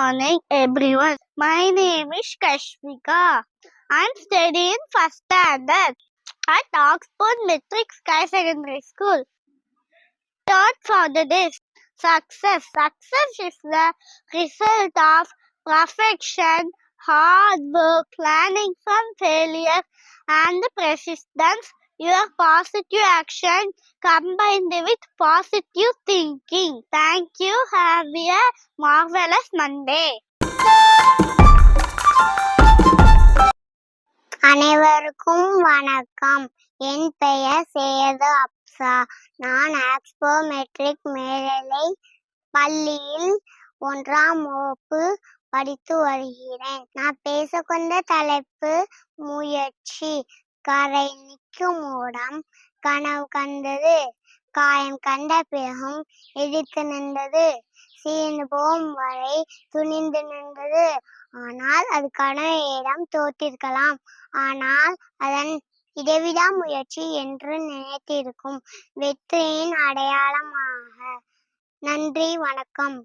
morning, everyone. My name is Kashmika. I'm studying first standard at Oxford Metric Sky Secondary School. Thought for the day: success. Success is the result of perfection, hard work, learning from failure, and the persistence. Your positive action combined with positive thinking. Thank you. Have a marvelous Monday. அனைவருக்கும் வணக்கம். என் பெயர் சேது அப்சா. நான் Expo matric மேல்நிலை பள்ளியில் 1ஆம் வகுப்பு படித்து வருகிறேன். நான் பேசக்கொண்ட தலைப்பு முயற்சி. கரை நிற்கும் ஓடம் கனவு கண்டது, காயம் கண்ட பிறகும் எதிர்த்து நின்றது, சீர்ந்து போகும் வரை துணிந்து நின்றது. ஆனால் அது கனவிடம் தோற்றிருக்கலாம், ஆனால் அதன் இடைவிடா முயற்சி என்று நினைத்திருக்கும் வெற்றியின் அடையாளமாக. நன்றி, வணக்கம்.